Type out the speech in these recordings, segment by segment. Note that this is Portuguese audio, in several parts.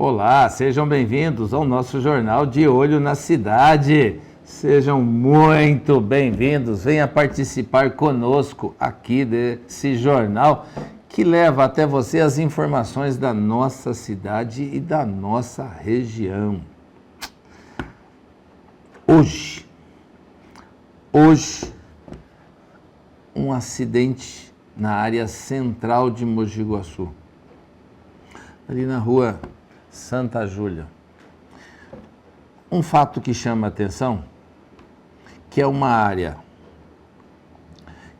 Olá, sejam bem-vindos ao nosso jornal De Olho na Cidade. Sejam muito bem-vindos, venha participar conosco aqui desse jornal que leva até você as informações da nossa cidade e da nossa região. Hoje, um acidente na área central de Mogi Guaçu, ali na rua Santa Júlia. Um fato que chama a atenção, que é uma área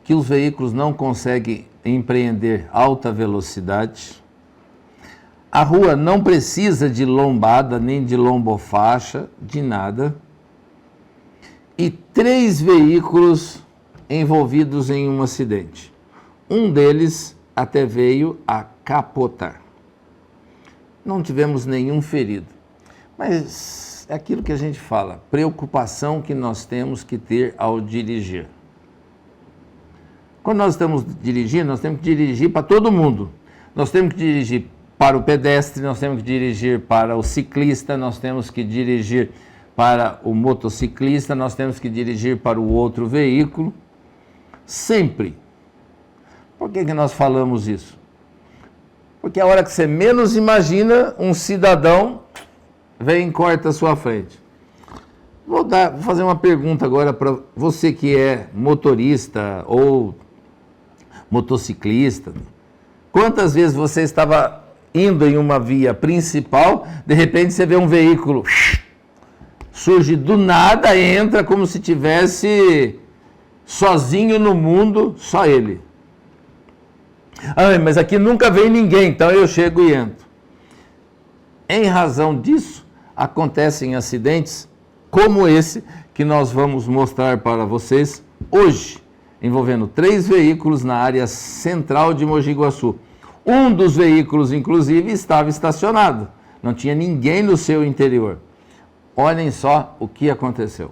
que os veículos não conseguem empreender alta velocidade. A rua não precisa de lombada, nem de lombofaixa, de nada. E 3 veículos envolvidos em um acidente. Um deles até veio a capotar. Não tivemos nenhum ferido, mas é aquilo que a gente fala, preocupação que nós temos que ter ao dirigir. Quando nós estamos dirigindo, nós temos que dirigir para todo mundo. Nós temos que dirigir para o pedestre, nós temos que dirigir para o ciclista, nós temos que dirigir para o motociclista, nós temos que dirigir para o outro veículo, sempre. Por que que nós falamos isso? Porque a hora que você menos imagina, um cidadão vem e corta a sua frente. Vou fazer uma pergunta agora para você que é motorista ou motociclista. Quantas vezes você estava indo em uma via principal, de repente você vê um veículo, surge do nada, entra como se tivesse sozinho no mundo, só ele. Ah, mas aqui nunca vem ninguém, então eu chego e entro. Em razão disso, acontecem acidentes como esse que nós vamos mostrar para vocês hoje, envolvendo 3 veículos na área central de Mogi Guaçu. Um dos veículos, inclusive, estava estacionado, não tinha ninguém no seu interior. Olhem só o que aconteceu.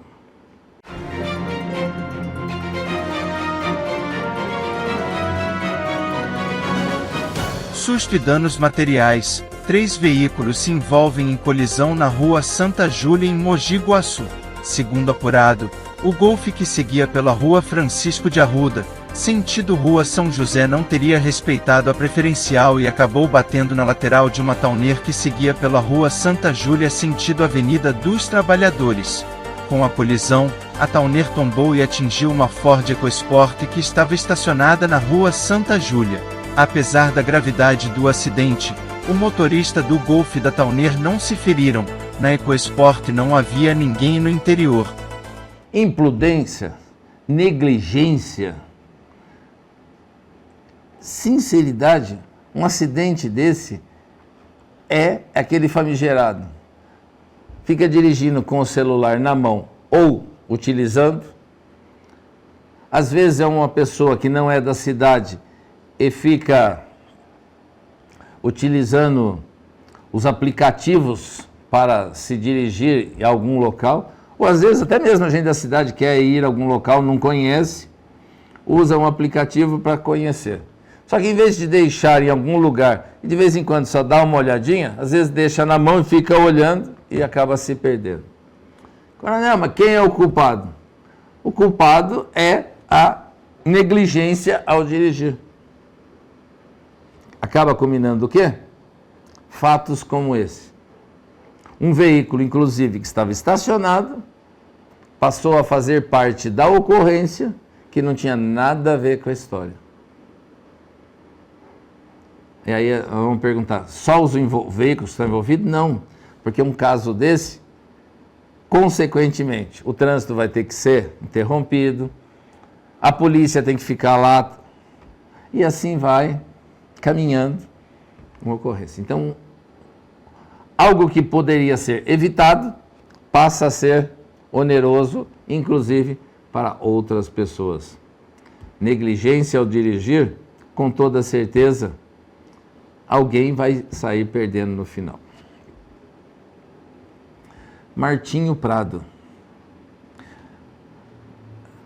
Susto e danos materiais. 3 veículos se envolvem em colisão na rua Santa Júlia, em Mogi Guaçu. Segundo apurado, o Golf que seguia pela rua Francisco de Arruda, sentido rua São José, não teria respeitado a preferencial e acabou batendo na lateral de uma Towner que seguia pela rua Santa Júlia, sentido Avenida dos Trabalhadores. Com a colisão, a Towner tombou e atingiu uma Ford EcoSport que estava estacionada na rua Santa Júlia. Apesar da gravidade do acidente, o motorista do Golf e da Towner não se feriram. Na EcoSport não havia ninguém no interior. Imprudência, negligência, sinceridade, um acidente desse é aquele famigerado. Fica dirigindo com o celular na mão ou utilizando. Às vezes é uma pessoa que não é da cidade e fica utilizando os aplicativos para se dirigir em algum local, ou às vezes até mesmo a gente da cidade quer ir a algum local, não conhece, usa um aplicativo para conhecer. Só que em vez de deixar em algum lugar e de vez em quando só dá uma olhadinha, às vezes deixa na mão e fica olhando e acaba se perdendo. Coronel, mas quem é o culpado? O culpado é a negligência ao dirigir. Acaba combinando o quê? Fatos como esse. Um veículo, inclusive, que estava estacionado, passou a fazer parte da ocorrência que não tinha nada a ver com a história. E aí vamos perguntar, só os veículos estão envolvidos? Não, porque um caso desse, consequentemente, o trânsito vai ter que ser interrompido, a polícia tem que ficar lá, e assim vai caminhando uma ocorrência. Então, algo que poderia ser evitado passa a ser oneroso, inclusive para outras pessoas. Negligência ao dirigir, com toda certeza, alguém vai sair perdendo no final. Martinho Prado.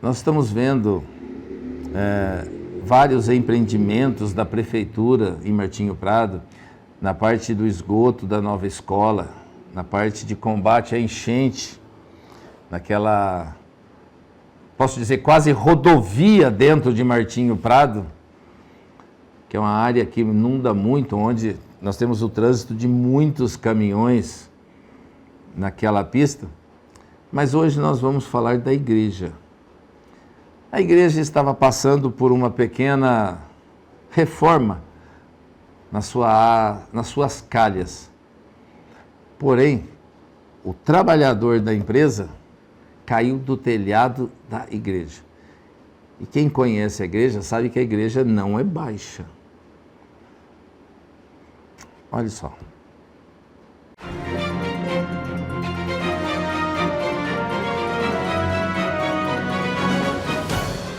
Nós estamos vendo vários empreendimentos da prefeitura em Martinho Prado, na parte do esgoto da nova escola, na parte de combate à enchente, naquela, posso dizer, quase rodovia dentro de Martinho Prado, que é uma área que inunda muito, onde nós temos o trânsito de muitos caminhões naquela pista. Mas hoje nós vamos falar da igreja. A igreja estava passando por uma pequena reforma nas suas calhas. Porém, o trabalhador da empresa caiu do telhado da igreja. E quem conhece a igreja sabe que a igreja não é baixa. Olha só.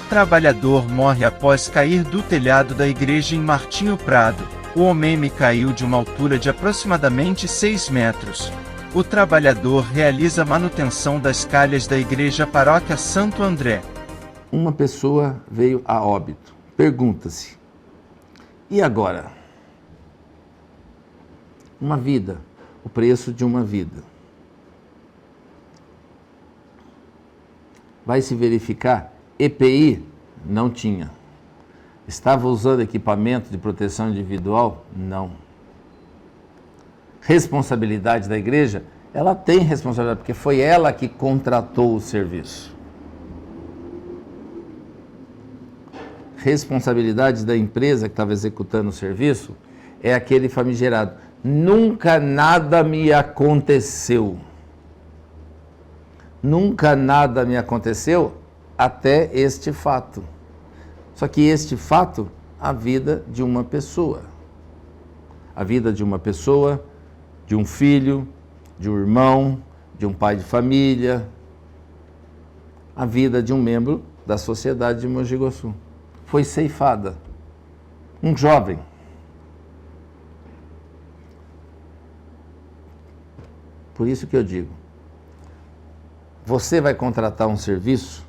Trabalhador morre após cair do telhado da igreja em Martinho Prado. O homem caiu de uma altura de aproximadamente 6 metros. O trabalhador realiza manutenção das calhas da igreja Paróquia Santo André. Uma pessoa veio a óbito. Pergunta-se: e agora? Uma vida, o preço de uma vida. Vai se verificar? EPI? Não tinha. Estava usando equipamento de proteção individual? Não. Responsabilidade da igreja? Ela tem responsabilidade, porque foi ela que contratou o serviço. Responsabilidade da empresa que estava executando o serviço é aquele famigerado: nunca nada me aconteceu. Nunca nada me aconteceu até este fato. Só que este fato, a vida de uma pessoa. A vida de uma pessoa, de um filho, de um irmão, de um pai de família. A vida de um membro da sociedade de Mogi Guaçu. Foi ceifada. Um jovem. Por isso que eu digo, você vai contratar um serviço,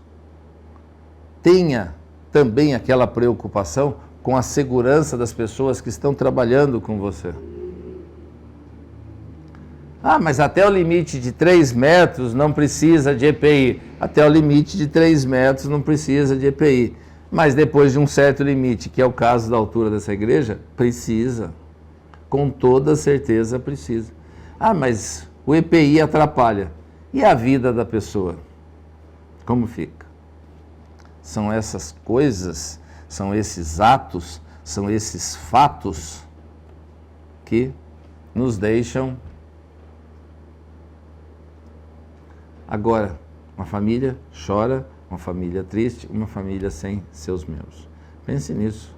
tenha também aquela preocupação com a segurança das pessoas que estão trabalhando com você. Ah, mas até o limite de 3 metros não precisa de EPI. Até o limite de 3 metros não precisa de EPI. Mas depois de um certo limite, que é o caso da altura dessa igreja, precisa. Com toda certeza precisa. Ah, mas o EPI atrapalha. E a vida da pessoa? Como fica? São essas coisas, são esses atos, são esses fatos que nos deixam. Agora, uma família chora, uma família triste, uma família sem seus membros. Pense nisso.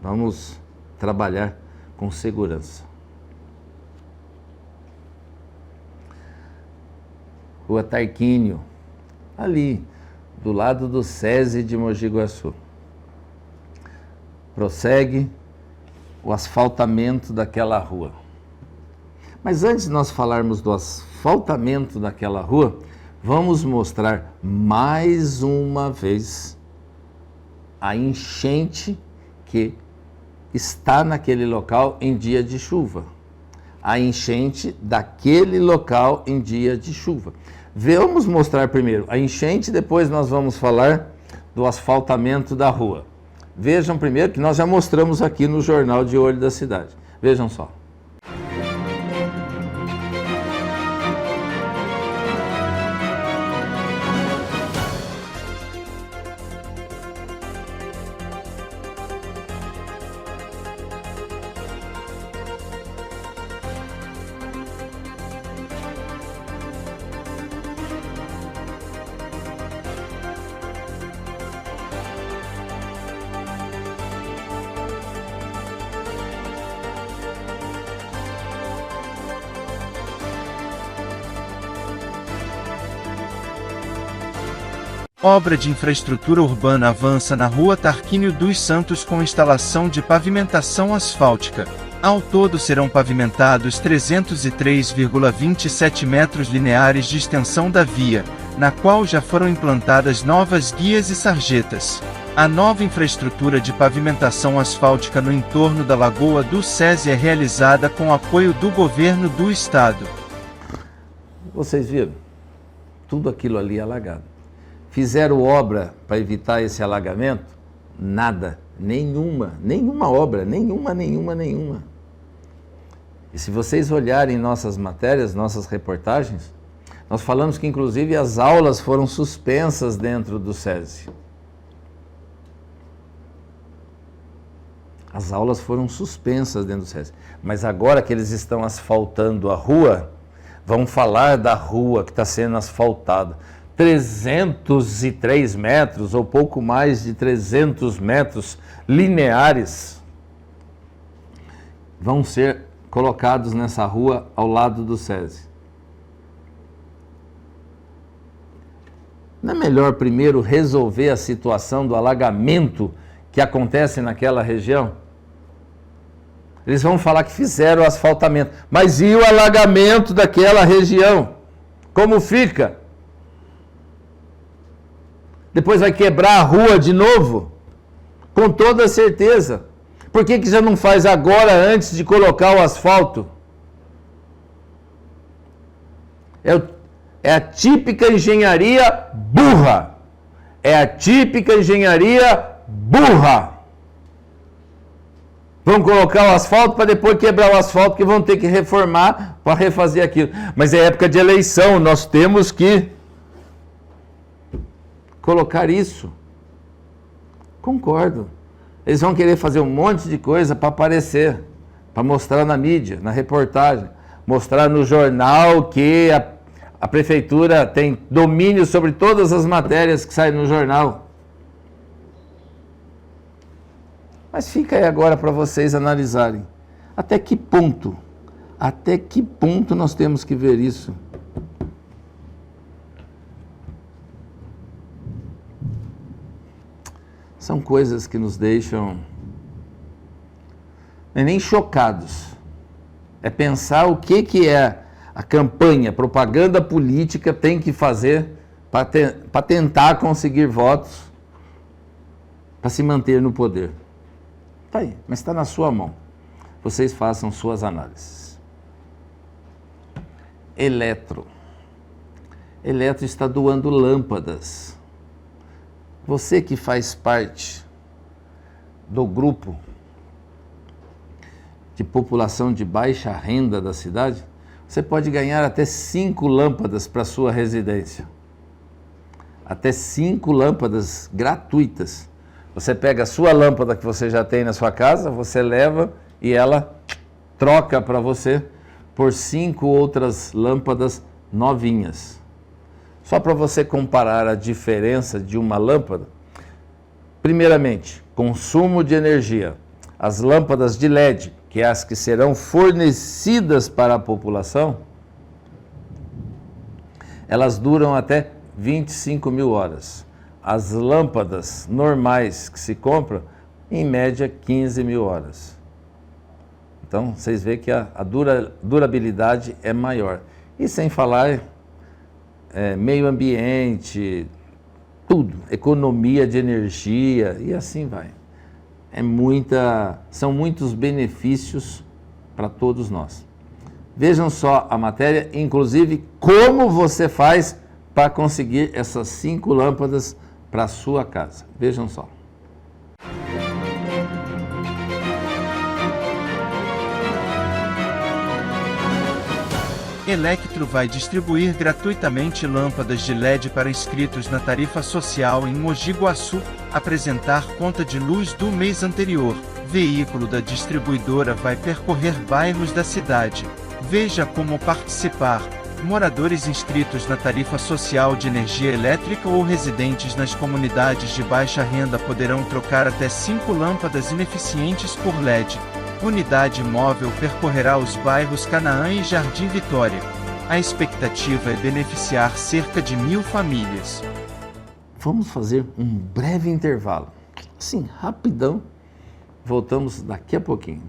Vamos trabalhar com segurança. Rua Tarquínio, ali, do lado do SESI de Mogi Guaçu. Prossegue o asfaltamento daquela rua. Mas antes de nós falarmos do asfaltamento daquela rua, vamos mostrar mais uma vez a enchente que está naquele local em dia de chuva. A enchente daquele local em dia de chuva. Vamos mostrar primeiro a enchente, depois nós vamos falar do asfaltamento da rua. Vejam primeiro que nós já mostramos aqui no Jornal de Olho da Cidade. Vejam só. Obra de infraestrutura urbana avança na Rua Tarquínio dos Santos com instalação de pavimentação asfáltica. Ao todo serão pavimentados 303,27 metros lineares de extensão da via, na qual já foram implantadas novas guias e sarjetas. A nova infraestrutura de pavimentação asfáltica no entorno da Lagoa do SESI é realizada com apoio do governo do estado. Vocês viram? Tudo aquilo ali alagado. Fizeram obra para evitar esse alagamento? Nada. Nenhuma obra. Nenhuma. E se vocês olharem nossas matérias, nossas reportagens, nós falamos que inclusive as aulas foram suspensas dentro do SESI. As aulas foram suspensas dentro do SESI. Mas agora que eles estão asfaltando a rua, vão falar da rua que está sendo asfaltada. 303 metros, ou pouco mais de 300 metros lineares, vão ser colocados nessa rua ao lado do SESI. Não é melhor primeiro resolver a situação do alagamento que acontece naquela região? Eles vão falar que fizeram o asfaltamento, mas e o alagamento daquela região? Como fica? Depois vai quebrar a rua de novo? Com toda certeza. Por que já não faz agora, antes de colocar o asfalto? É a típica engenharia burra. É a típica engenharia burra. Vão colocar o asfalto para depois quebrar o asfalto, que vão ter que reformar para refazer aquilo. Mas é época de eleição, nós temos que colocar isso. Concordo. Eles vão querer fazer um monte de coisa para aparecer, para mostrar na mídia, na reportagem, mostrar no jornal que a prefeitura tem domínio sobre todas as matérias que saem no jornal. Mas fica aí agora para vocês analisarem. Até que ponto nós temos que ver isso? São coisas que nos deixam nem chocados. É pensar o que é a campanha, propaganda política tem que fazer para tentar conseguir votos, para se manter no poder. Está aí, mas está na sua mão. Vocês façam suas análises. Eletro está doando lâmpadas. Você que faz parte do grupo de população de baixa renda da cidade, você pode ganhar até 5 lâmpadas para sua residência. Até 5 lâmpadas gratuitas. Você pega a sua lâmpada que você já tem na sua casa, você leva e ela troca para você por 5 outras lâmpadas novinhas. Só para você comparar a diferença de uma lâmpada. Primeiramente, consumo de energia. As lâmpadas de LED, que é as que serão fornecidas para a população, elas duram até 25 mil horas. As lâmpadas normais que se compram, em média, 15 mil horas. Então, vocês veem que a durabilidade é maior. E sem falar meio ambiente, tudo, economia de energia e assim vai. São muitos benefícios para todos nós. Vejam só a matéria, inclusive como você faz para conseguir essas 5 lâmpadas para a sua casa. Vejam só. Electro vai distribuir gratuitamente lâmpadas de LED para inscritos na tarifa social em Mogi Guaçu, apresentar conta de luz do mês anterior. Veículo da distribuidora vai percorrer bairros da cidade. Veja como participar. Moradores inscritos na tarifa social de energia elétrica ou residentes nas comunidades de baixa renda poderão trocar até 5 lâmpadas ineficientes por LED. Unidade móvel percorrerá os bairros Canaã e Jardim Vitória. A expectativa é beneficiar cerca de 1.000 famílias. Vamos fazer um breve intervalo. Assim, rapidão. Voltamos daqui a pouquinho.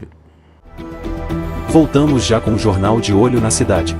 Voltamos já com o Jornal de Olho na Cidade.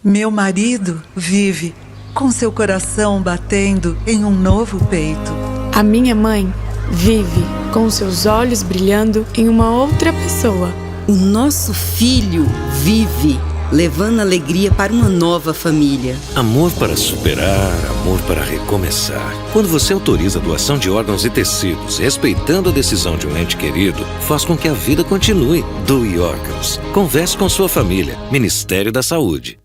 Meu marido vive com seu coração batendo em um novo peito. A minha mãe vive com seus olhos brilhando em uma outra pessoa. O nosso filho vive levando alegria para uma nova família. Amor para superar, amor para recomeçar. Quando você autoriza a doação de órgãos e tecidos, respeitando a decisão de um ente querido, faz com que a vida continue. Doe órgãos. Converse com sua família. Ministério da Saúde.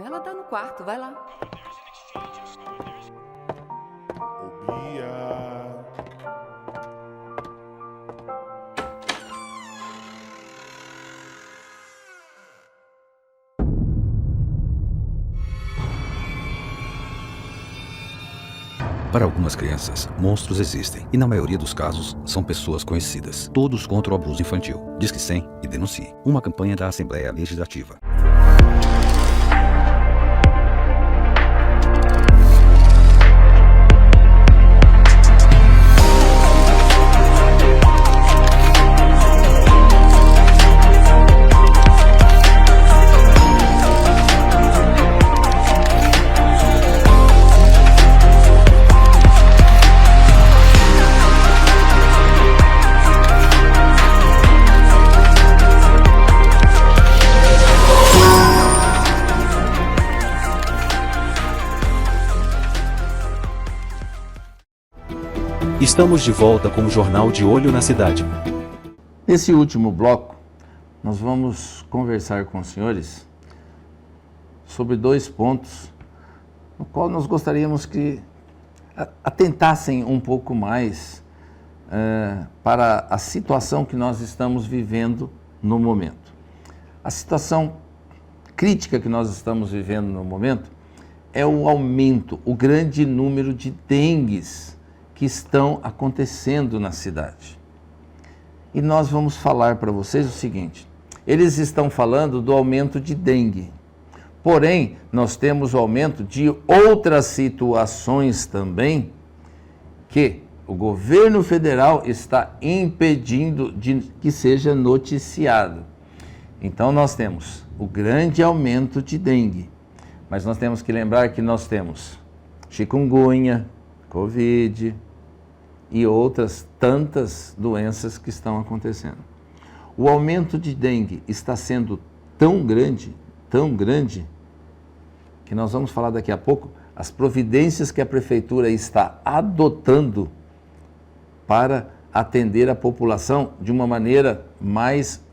Ela tá no quarto, vai lá. Para algumas crianças, monstros existem e na maioria dos casos são pessoas conhecidas. Todos contra o abuso infantil. Disque 100 e denuncie. Uma campanha da Assembleia Legislativa. Estamos de volta com o Jornal de Olho na Cidade. Nesse último bloco, nós vamos conversar com os senhores sobre 2 pontos, no qual nós gostaríamos que atentassem um pouco mais para a situação que nós estamos vivendo no momento. A situação crítica que nós estamos vivendo no momento é o aumento, o grande número de dengues que estão acontecendo na cidade. E nós vamos falar para vocês o seguinte: eles estão falando do aumento de dengue, porém nós temos o aumento de outras situações também que o governo federal está impedindo de que seja noticiado. Então nós temos o grande aumento de dengue, mas nós temos que lembrar que nós temos chikungunya, Covid e outras tantas doenças que estão acontecendo. O aumento de dengue está sendo tão grande, que nós vamos falar daqui a pouco, as providências que a prefeitura está adotando para atender a população de uma maneira mais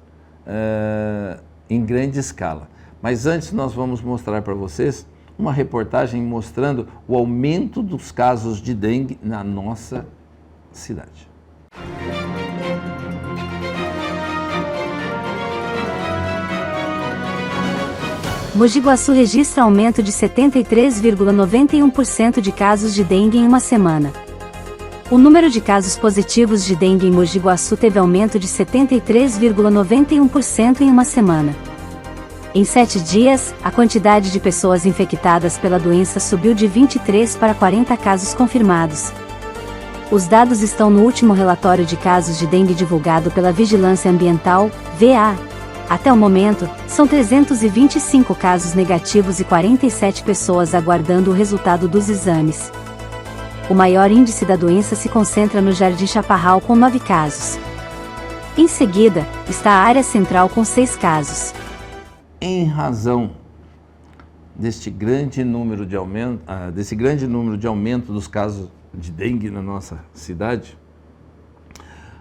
em grande escala. Mas antes nós vamos mostrar para vocês uma reportagem mostrando o aumento dos casos de dengue na nossa cidade. Mogi Guaçu registra aumento de 73,91% de casos de dengue em uma semana. O número de casos positivos de dengue em Mogi Guaçu teve aumento de 73,91% em uma semana. Em 7 dias, a quantidade de pessoas infectadas pela doença subiu de 23 para 40 casos confirmados. Os dados estão no último relatório de casos de dengue divulgado pela Vigilância Ambiental, VA. Até o momento, são 325 casos negativos e 47 pessoas aguardando o resultado dos exames. O maior índice da doença se concentra no Jardim Chaparral com 9 casos. Em seguida, está a área central com 6 casos. Em razão desse grande número de aumento dos casos de dengue na nossa cidade,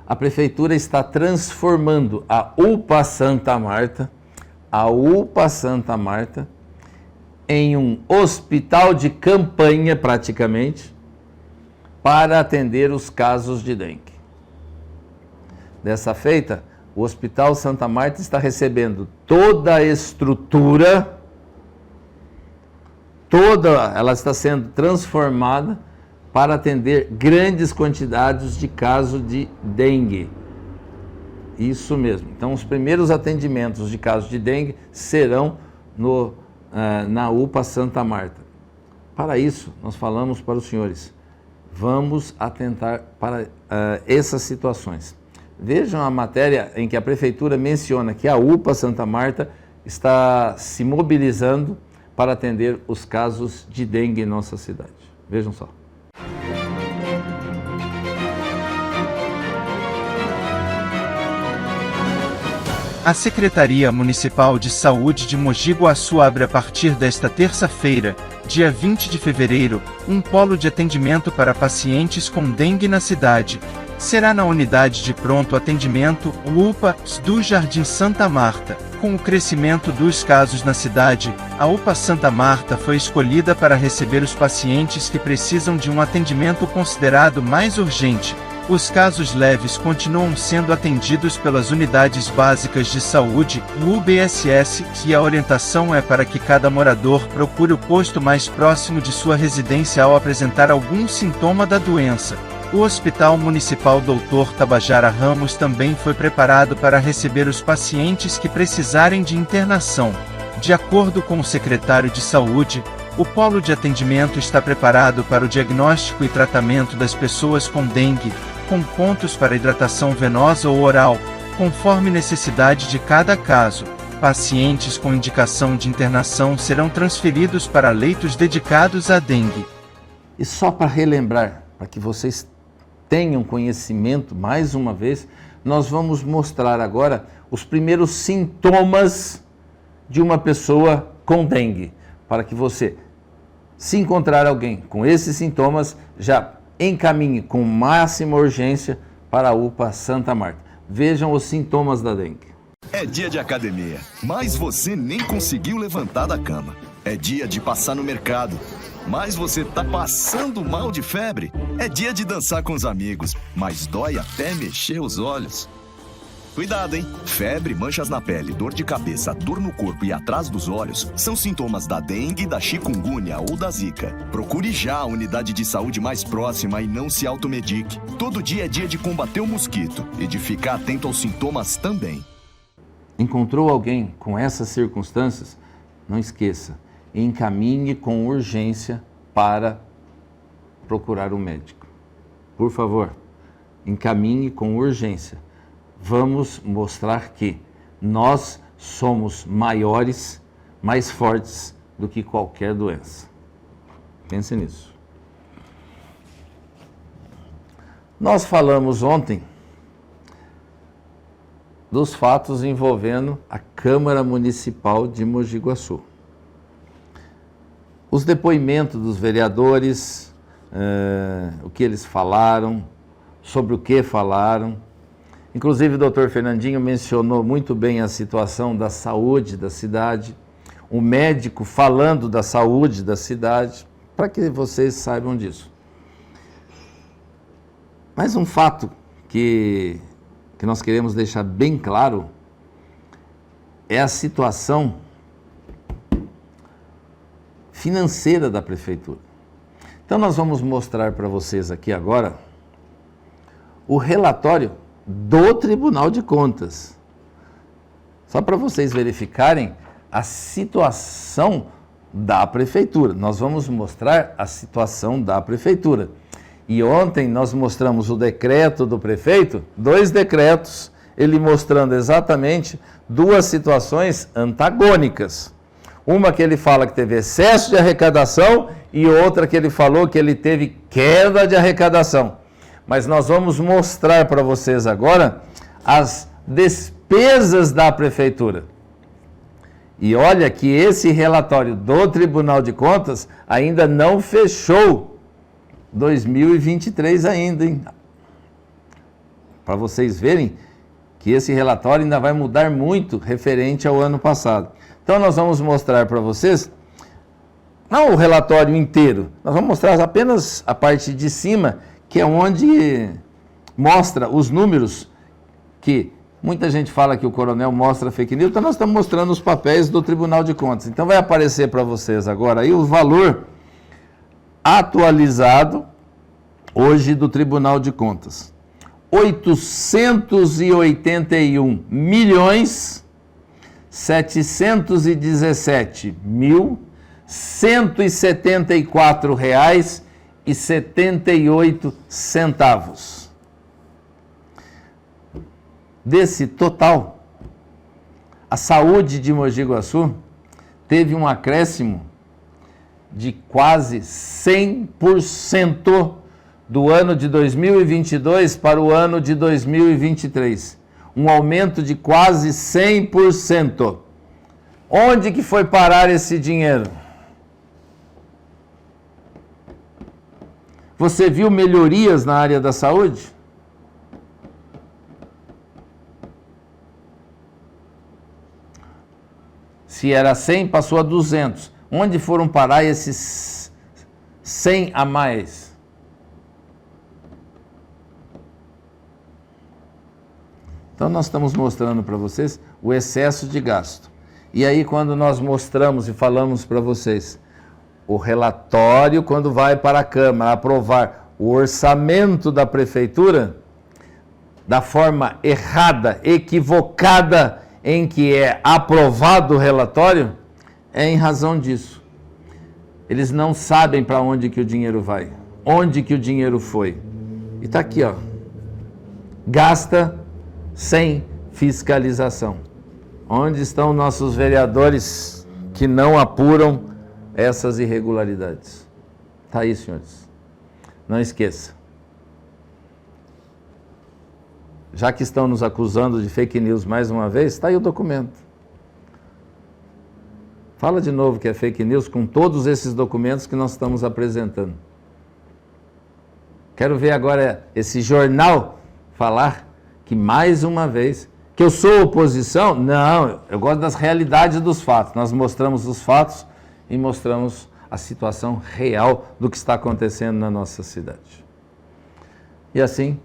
a prefeitura está transformando a UPA Santa Marta em um hospital de campanha praticamente para atender os casos de dengue. Dessa feita, o Hospital Santa Marta está recebendo toda a estrutura, ela está sendo transformada para atender grandes quantidades de casos de dengue. Isso mesmo. Então, os primeiros atendimentos de casos de dengue serão na UPA Santa Marta. Para isso, nós falamos para os senhores, vamos atentar para essas situações. Vejam a matéria em que a prefeitura menciona que a UPA Santa Marta está se mobilizando para atender os casos de dengue em nossa cidade. Vejam só. A Secretaria Municipal de Saúde de Mogi Guaçu abre a partir desta terça-feira, dia 20 de fevereiro, um polo de atendimento para pacientes com dengue na cidade. Será na unidade de pronto atendimento, UPA do Jardim Santa Marta. Com o crescimento dos casos na cidade, a UPA Santa Marta foi escolhida para receber os pacientes que precisam de um atendimento considerado mais urgente. Os casos leves continuam sendo atendidos pelas Unidades Básicas de Saúde, UBSS, e a orientação é para que cada morador procure o posto mais próximo de sua residência ao apresentar algum sintoma da doença. O Hospital Municipal Dr. Tabajara Ramos também foi preparado para receber os pacientes que precisarem de internação. De acordo com o secretário de Saúde, o polo de atendimento está preparado para o diagnóstico e tratamento das pessoas com dengue, com pontos para hidratação venosa ou oral, conforme necessidade de cada caso. Pacientes com indicação de internação serão transferidos para leitos dedicados à dengue. E só para relembrar, para que vocês tenham conhecimento, mais uma vez, nós vamos mostrar agora os primeiros sintomas de uma pessoa com dengue, para que você, se encontrar alguém com esses sintomas, já encaminhe com máxima urgência para a UPA Santa Marta. Vejam os sintomas da dengue. É dia de academia, mas você nem conseguiu levantar da cama. É dia de passar no mercado, mas você tá passando mal de febre. É dia de dançar com os amigos, mas dói até mexer os olhos. Cuidado, hein? Febre, manchas na pele, dor de cabeça, dor no corpo e atrás dos olhos são sintomas da dengue, da chikungunya ou da zika. Procure já a unidade de saúde mais próxima e não se automedique. Todo dia é dia de combater o mosquito e de ficar atento aos sintomas também. Encontrou alguém com essas circunstâncias? Não esqueça, encaminhe com urgência para procurar um médico. Por favor, encaminhe com urgência. Vamos mostrar que nós somos maiores, mais fortes do que qualquer doença. Pense nisso. Nós falamos ontem dos fatos envolvendo a Câmara Municipal de Mogi Guaçu. Os depoimentos dos vereadores, o que eles falaram, sobre o que falaram. Inclusive, o doutor Fernandinho mencionou muito bem a situação da saúde da cidade, o médico falando da saúde da cidade, para que vocês saibam disso. Mas um fato que nós queremos deixar bem claro é a situação financeira da prefeitura. Então, nós vamos mostrar para vocês aqui agora o relatório do Tribunal de Contas. Só para vocês verificarem a situação da prefeitura. Nós vamos mostrar a situação da prefeitura. E ontem nós mostramos o decreto do prefeito, 2 decretos, ele mostrando exatamente 2 situações antagônicas. Uma que ele fala que teve excesso de arrecadação e outra que ele falou que ele teve queda de arrecadação. Mas nós vamos mostrar para vocês agora as despesas da prefeitura. E olha que esse relatório do Tribunal de Contas ainda não fechou 2023 ainda, hein? Para vocês verem que esse relatório ainda vai mudar muito referente ao ano passado. Então nós vamos mostrar para vocês, não o relatório inteiro, nós vamos mostrar apenas a parte de cima, que é onde mostra os números, que muita gente fala que o coronel mostra fake news, então nós estamos mostrando os papéis do Tribunal de Contas. Então vai aparecer para vocês agora aí o valor atualizado hoje do Tribunal de Contas. 878.774,78. Desse total, A saúde de Mogi Guaçu teve um acréscimo de quase 100% do ano de 2022 para o ano de 2023. Um aumento de quase 100%. Onde que foi parar esse dinheiro? Você viu melhorias na área da saúde? Se era 100, passou a 200. Onde foram parar esses 100 a mais? Então nós estamos mostrando para vocês o excesso de gasto. E aí quando nós mostramos e falamos para vocês o relatório, quando vai para a Câmara aprovar o orçamento da Prefeitura, da forma errada, equivocada em que é aprovado o relatório, é em razão disso. Eles não sabem para onde que o dinheiro vai, onde que o dinheiro foi. E está aqui, ó. Gasta sem fiscalização. Onde estão nossos vereadores que não apuram essas irregularidades? Está aí, senhores. Não esqueça. Já que estão nos acusando de fake news mais uma vez, está aí o documento. Fala de novo que é fake news com todos esses documentos que nós estamos apresentando. Quero ver agora esse jornal falar que mais uma vez, que eu sou oposição? Não, eu gosto das realidades dos fatos. Nós mostramos os fatos e mostramos a situação real do que está acontecendo na nossa cidade. E assim,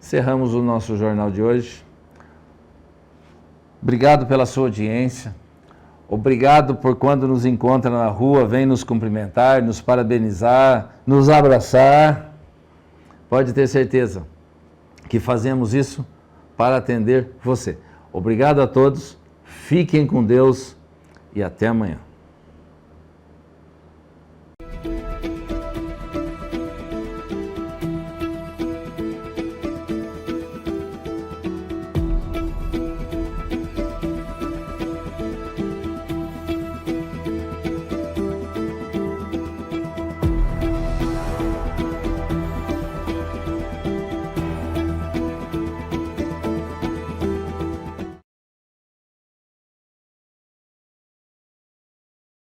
encerramos o nosso jornal de hoje. Obrigado pela sua audiência. Obrigado por quando nos encontra na rua, vem nos cumprimentar, nos parabenizar, nos abraçar. Pode ter certeza que fazemos isso para atender você. Obrigado a todos, fiquem com Deus e até amanhã.